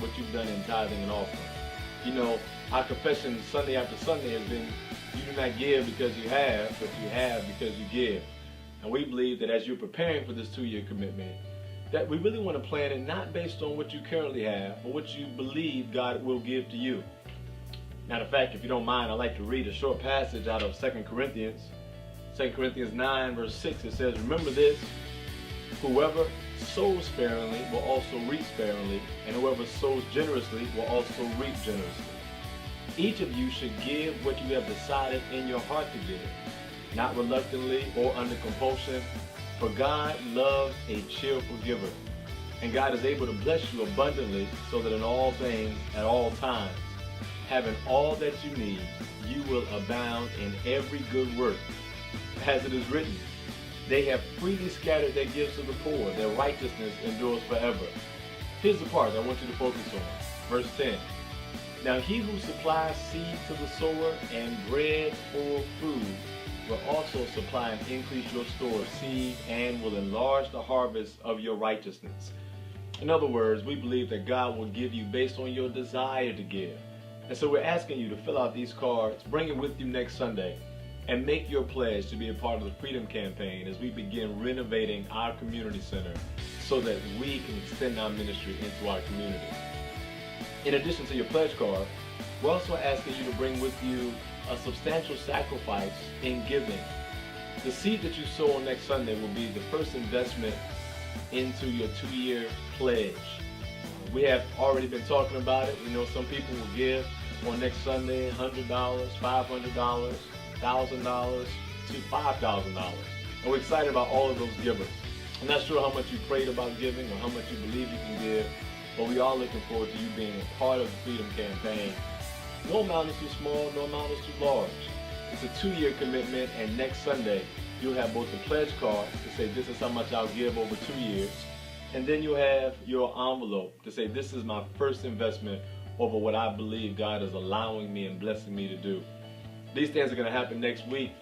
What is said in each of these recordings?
what you've done in tithing and offering. You know, our confession Sunday after Sunday has been, you do not give because you have, but you have because you give. And we believe that as you're preparing for this 2-year commitment, that we really want to plan it not based on what you currently have, but what you believe God will give to you. Matter of fact, if you don't mind, I'd like to read a short passage out of 2 Corinthians. 2 Corinthians 9 verse 6, it says, remember this, whoever sows sparingly will also reap sparingly, and whoever sows generously will also reap generously. Each of you should give what you have decided in your heart to give, not reluctantly or under compulsion, for God loves a cheerful giver. And God is able to bless you abundantly, so that in all things, at all times, having all that you need, you will abound in every good work. As it is written, they have freely scattered their gifts to the poor, their righteousness endures forever. Here's the part I want you to focus on. Verse 10. Now he who supplies seed to the sower and bread for food will also supply and increase your store of seed and will enlarge the harvest of your righteousness. In other words, we believe that God will give you based on your desire to give. And so we're asking you to fill out these cards, bring it with you next Sunday, and make your pledge to be a part of the Freedom Campaign as we begin renovating our community center so that we can extend our ministry into our community. In addition to your pledge card, we're also asking you to bring with you a substantial sacrifice in giving. The seed that you sow on next Sunday will be the first investment into your 2-year pledge. We have already been talking about it. We know some people will give on next Sunday $100, $500, $1,000 to $5,000. And we're excited about all of those givers. I'm not sure how much you prayed about giving or how much you believe you can give, but we are looking forward to you being a part of the Freedom Campaign. No amount is too small, no amount is too large. It's a 2-year commitment, and next Sunday you'll have both the pledge card to say this is how much I'll give over 2 years, and then you'll have your envelope to say this is my first investment over what I believe God is allowing me and blessing me to do. These things are going to happen next week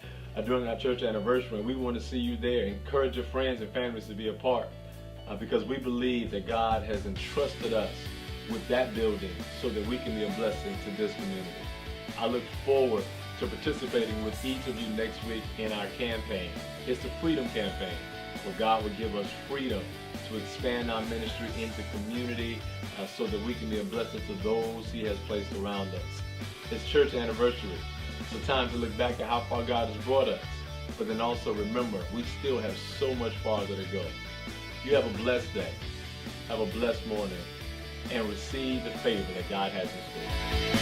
during our church anniversary, and we want to see you there. Encourage your friends and families to be a part because we believe that God has entrusted us with that building so that we can be a blessing to this community. I look forward to participating with each of you next week in our campaign. It's the Freedom Campaign, where God will give us freedom to expand our ministry into community so that we can be a blessing to those He has placed around us. It's church anniversary. It's a time to look back at how far God has brought us, but then also remember, we still have so much farther to go. You have a blessed day. Have a blessed morning. And receive the favor that God has in store.